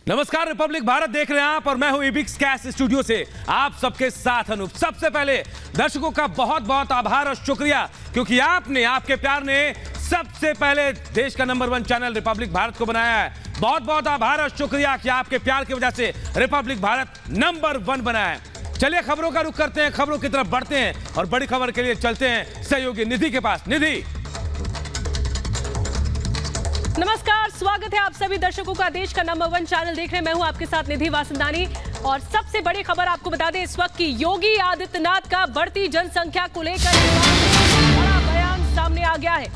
नमस्कार, रिपब्लिक भारत देख रहे हैं आप और मैं हूं इबिक्स कैश स्टूडियो से आप सबके साथ अनूप। सबसे पहले दर्शकों का बहुत बहुत आभार और शुक्रिया, क्योंकि आपके प्यार ने सबसे पहले देश का नंबर 1 चैनल रिपब्लिक भारत को बनाया है। बहुत बहुत आभार और शुक्रिया कि आपके प्यार की वजह से रिपब्लिक भारत नंबर 1 बना है। चलिए खबरों का रुख करते हैं, खबरों की तरफ बढ़ते हैं और बड़ी खबर के लिए चलते हैं सहयोगी निधि के पास। निधि, नमस्कार, स्वागत है आप सभी दर्शकों का। देश का नंबर 1 चैनल देख रहे हैं, मैं हूं आपके साथ निधि वासंदानी। और सबसे बड़ी खबर आपको बता दें इस वक्त की योगी आदित्यनाथ का बढ़ती जनसंख्या को लेकर बड़ा बयान सामने आ गया है।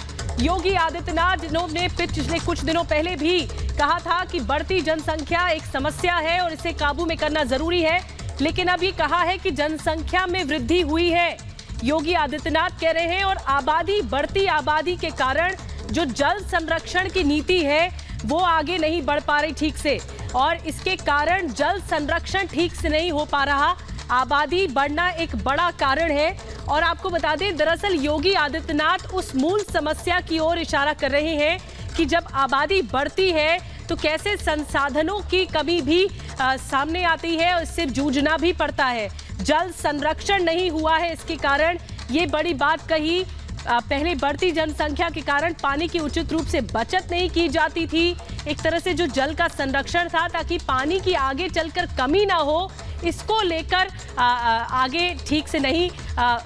योगी आदित्यनाथ ने पिछले कुछ दिनों पहले भी कहा था कि बढ़ती जनसंख्या एक समस्या है और इसे काबू में करना जरूरी है, लेकिन अभी कहा है कि जनसंख्या में वृद्धि हुई है। योगी आदित्यनाथ कह रहे हैं और बढ़ती आबादी के कारण जो जल संरक्षण की नीति है वो आगे नहीं बढ़ पा रही ठीक से, और इसके कारण जल संरक्षण ठीक से नहीं हो पा रहा। आबादी बढ़ना एक बड़ा कारण है। और आपको बता दें, दरअसल योगी आदित्यनाथ उस मूल समस्या की ओर इशारा कर रहे हैं कि जब आबादी बढ़ती है तो कैसे संसाधनों की कमी भी सामने आती है और इससे जूझना भी पड़ता है। जल संरक्षण नहीं हुआ है, इसके कारण ये बड़ी बात कही। पहले बढ़ती जनसंख्या के कारण पानी की उचित रूप से बचत नहीं की जाती थी। एक तरह से जो जल का संरक्षण था ताकि पानी की आगे चलकर कमी ना हो, इसको लेकर आगे ठीक से नहीं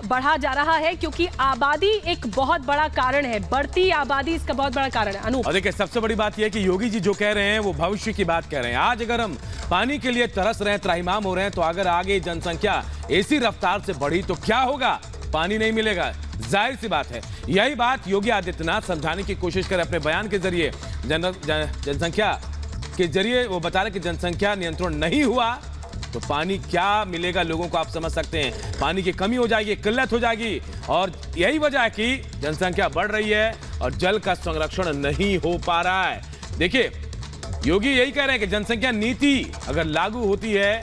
बढ़ा जा रहा है, क्योंकि आबादी एक बहुत बड़ा कारण है। बढ़ती आबादी इसका बहुत बड़ा कारण है। अनूप, और देखिए सबसे बड़ी बात यह है कि योगी जी जो कह रहे हैं वो भविष्य की बात कह रहे हैं। आज अगर हम पानी के लिए तरस रहे हैं, त्राहिमाम हो रहे हैं, तो अगर आगे जनसंख्या इसी रफ्तार से बढ़ी तो क्या होगा? पानी नहीं मिलेगा, जाहिर सी बात है। यही बात योगी आदित्यनाथ समझाने की कोशिश कर अपने बयान के जरिए जनसंख्या के जरिए वो बता रहे कि जनसंख्या नियंत्रण नहीं हुआ तो पानी क्या मिलेगा लोगों को, आप समझ सकते हैं। पानी की कमी हो जाएगी, किल्लत हो जाएगी, और यही वजह है कि जनसंख्या बढ़ रही है और जल का संरक्षण नहीं हो पा रहा है। देखिए योगी यही कह रहे हैं कि जनसंख्या नीति अगर लागू होती है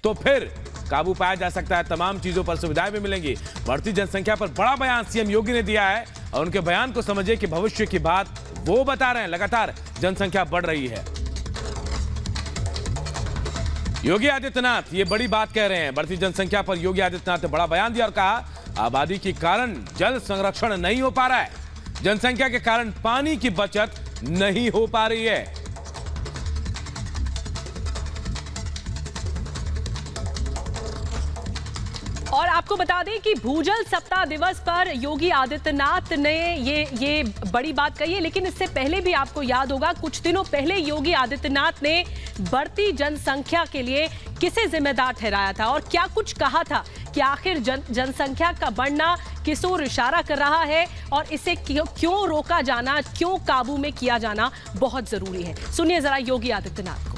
तो फिर काबू पाया जा सकता है, तमाम चीजों पर सुविधाएं भी मिलेंगी। बढ़ती जनसंख्या पर बड़ा बयान सीएम योगी ने दिया है और उनके बयान को समझिए कि भविष्य की बात वो बता रहे हैं। लगातार जनसंख्या बढ़ रही है। योगी आदित्यनाथ ये बड़ी बात कह रहे हैं। बढ़ती जनसंख्या पर योगी आदित्यनाथ ने बड़ा बयान दिया और कहा आबादी के कारण जल संरक्षण नहीं हो पा रहा है, जनसंख्या के कारण पानी की बचत नहीं हो पा रही है। और आपको बता दें कि भूजल सप्ताह दिवस पर योगी आदित्यनाथ ने ये बड़ी बात कही है, लेकिन इससे पहले भी आपको याद होगा कुछ दिनों पहले योगी आदित्यनाथ ने बढ़ती जनसंख्या के लिए किसे जिम्मेदार ठहराया था और क्या कुछ कहा था कि आखिर जनसंख्या का बढ़ना किस ओर इशारा कर रहा है और इसे क्यों रोका जाना, क्यों काबू में किया जाना बहुत जरूरी है। सुनिए जरा योगी आदित्यनाथ को।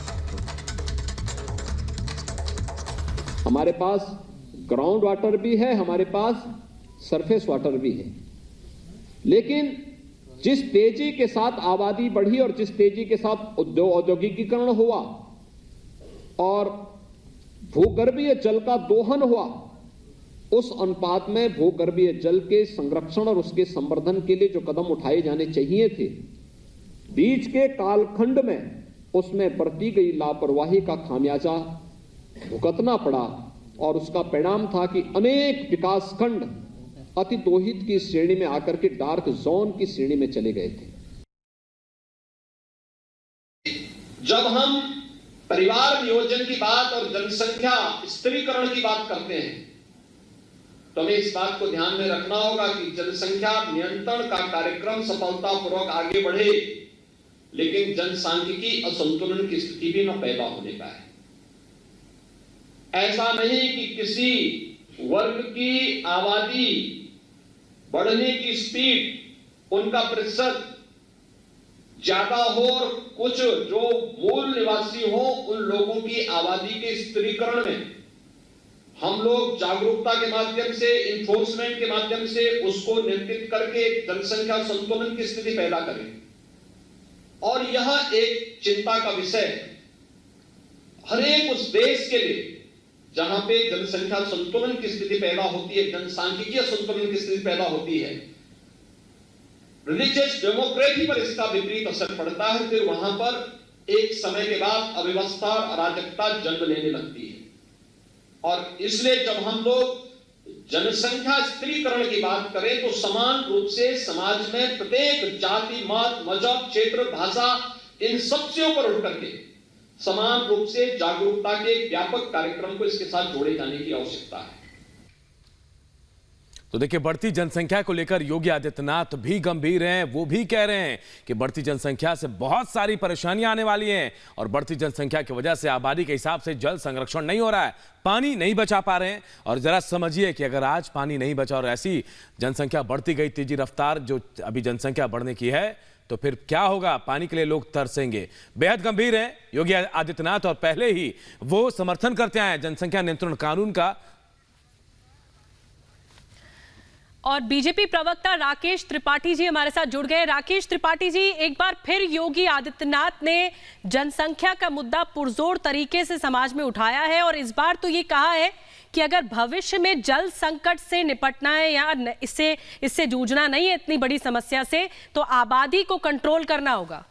हमारे पास ग्राउंड वाटर भी है, हमारे पास सरफेस वाटर भी है, लेकिन जिस तेजी के साथ आबादी बढ़ी और जिस तेजी के साथ औद्योगिकीकरण हुआ और भूगर्भीय जल का दोहन हुआ, उस अनुपात में भूगर्भीय जल के संरक्षण और उसके संवर्धन के लिए जो कदम उठाए जाने चाहिए थे, बीच के कालखंड में उसमें बरती गई लापरवाही का खामियाजा भुगतना पड़ा और उसका परिणाम था कि अनेक विकासखंड अतिदोहित की श्रेणी में आकर के डार्क जोन की श्रेणी में चले गए थे। जब हम परिवार नियोजन की बात और जनसंख्या स्त्रीकरण की बात करते हैं तो हमें इस बात को ध्यान में रखना होगा कि जनसंख्या नियंत्रण का कार्यक्रम सफलतापूर्वक आगे बढ़े, लेकिन जनसांख्यिकी असंतुलन की स्थिति भी न पैदा होने पाए। ऐसा नहीं कि किसी वर्ग की आबादी बढ़ने की स्पीड, उनका प्रतिशत ज्यादा हो और कुछ जो मूल निवासी हो उन लोगों की आबादी के स्त्रीकरण में हम लोग जागरूकता के माध्यम से, इन्फोर्समेंट के माध्यम से उसको नियंत्रित करके जनसंख्या संतुलन की स्थिति पैदा करें। और यह एक चिंता का विषय है हर एक उस देश के लिए जहां पे जनसंख्या संतुलन की स्थिति पैदा होती है, जनसांख्यिकीय संतुलन की स्थिति पैदा होती है। रिलीजियस डेमोक्रेसी पर इसका विपरीत असर पड़ता है, फिर वहां पर एक समय के बाद अव्यवस्था और अराजकता जन्म लेने लगती है। और इसलिए जब हम लोग जनसंख्या स्त्रीकरण की बात करें तो समान रूप से समाज में प्रत्येक जाति, मत, मजहब, क्षेत्र, भाषा, इन सबसे ऊपर उठ करके समान रूप से जागरूकता के एक व्यापक कार्यक्रम को इसके साथ जोड़े जाने की आवश्यकता है। तो देखिए, बढ़ती जनसंख्या को लेकर योगी आदित्यनाथ भी गंभीर हैं। वो भी कह रहे हैं कि बढ़ती जनसंख्या से बहुत सारी परेशानियां आने वाली हैं और बढ़ती जनसंख्या की वजह से आबादी के हिसाब से जल संरक्षण नहीं हो रहा है, पानी नहीं बचा पा रहे हैं। और जरा समझिए कि अगर आज पानी नहीं बचा और ऐसी जनसंख्या बढ़ती गई तेजी रफ्तार जो अभी जनसंख्या बढ़ने की है, तो फिर क्या होगा? पानी के लिए लोग तरसेंगे। बेहद गंभीर हैं योगी आदित्यनाथ और पहले ही वो समर्थन करते आए जनसंख्या नियंत्रण कानून का। और बीजेपी प्रवक्ता राकेश त्रिपाठी जी हमारे साथ जुड़ गए। राकेश त्रिपाठी जी, एक बार फिर योगी आदित्यनाथ ने जनसंख्या का मुद्दा पुरजोर तरीके से समाज में उठाया है और इस बार तो ये कहा है कि अगर भविष्य में जल संकट से निपटना है या इससे जूझना नहीं है इतनी बड़ी समस्या से, तो आबादी को कंट्रोल करना होगा।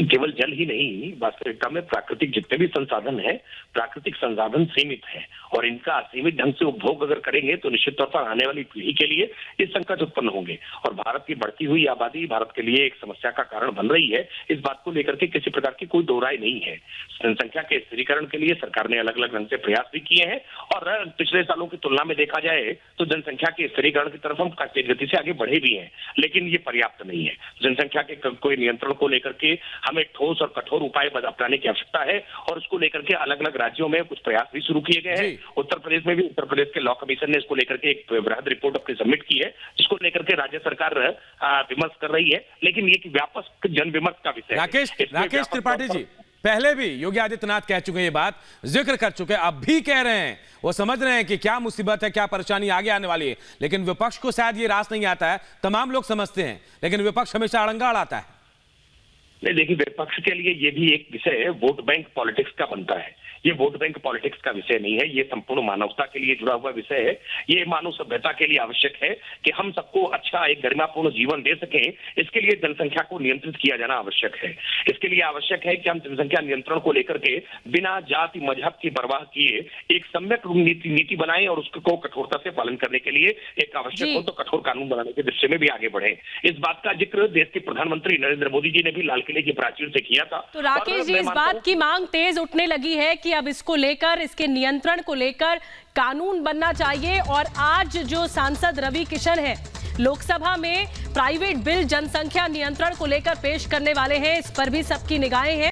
केवल जल ही नहीं, वास्तविकता में प्राकृतिक जितने भी संसाधन हैं, प्राकृतिक संसाधन सीमित हैं और इनका असीमित ढंग से उपभोग अगर करेंगे तो निश्चित तौर पर आने वाली पीढ़ी के लिए ये संकट उत्पन्न होंगे। और भारत की बढ़ती हुई आबादी भारत के लिए एक समस्या का कारण बन रही है। इस बात को लेकर के किसी प्रकार की कोई दो राय नहीं है। जनसंख्या के स्थिरीकरण के लिए सरकार ने अलग अलग ढंग से प्रयास भी किए हैं और पिछले सालों की तुलना में देखा जाए तो जनसंख्या के स्थिरीकरण की तरफ हम तेज गति से आगे बढ़े भी हैं, लेकिन ये पर्याप्त नहीं है। जनसंख्या के कोई नियंत्रण को लेकर के हमें ठोस और कठोर उपाय अपनाने की आवश्यकता है और उसको लेकर के अलग अलग राज्यों में कुछ प्रयास भी शुरू किए गए हैं। उत्तर प्रदेश में भी उत्तर प्रदेश के लॉ कमीशन ने इसको लेकर के एक वृहद रिपोर्ट अपनी सबमिट की है, जिसको लेकर के राज्य सरकार विमर्श कर रही है, लेकिन ये व्यापक जन विमर्श का विषय है। राकेश त्रिपाठी जी, पहले भी योगी आदित्यनाथ कह चुके हैं, ये बात जिक्र कर चुके हैं, अब भी कह रहे हैं, वो समझ रहे हैं कि क्या मुसीबत है, क्या परेशानी आगे आने वाली है, लेकिन विपक्ष को शायद ये रास नहीं आता है। तमाम लोग समझते हैं, लेकिन विपक्ष हमेशा अड़ंगा अड़ाता है। नहीं, देखिए, विपक्ष के लिए ये भी एक विषय वोट बैंक पॉलिटिक्स का बनता है। ये वोट बैंक पॉलिटिक्स का विषय नहीं है, ये संपूर्ण मानवता के लिए जुड़ा हुआ विषय है। ये मानव सभ्यता के लिए आवश्यक है कि हम सबको अच्छा एक गरिमापूर्ण जीवन दे सकें। इसके लिए जनसंख्या को नियंत्रित किया जाना आवश्यक है। इसके लिए आवश्यक है कि हम जनसंख्या नियंत्रण को लेकर के बिना जाति मजहब की परवाह किए एक सम्यक नीति बनाएं और उसको कठोरता से पालन करने के लिए एक आवश्यक हो तो कठोर कानून बनाने के दृष्टि में भी आगे बढ़े। इस बात का जिक्र देश के प्रधानमंत्री नरेंद्र मोदी जी ने भी लाल किले की प्राचीर से किया था। तो राकेश जी, इस बात की मांग तेज उठने लगी है कि अब इसको लेकर, इसके नियंत्रण को लेकर कानून बनना चाहिए। और आज जो सांसद रवि किशन है लोकसभा में प्राइवेट बिल जनसंख्या नियंत्रण को लेकर पेश करने वाले हैं, इस पर भी सबकी निगाहें हैं।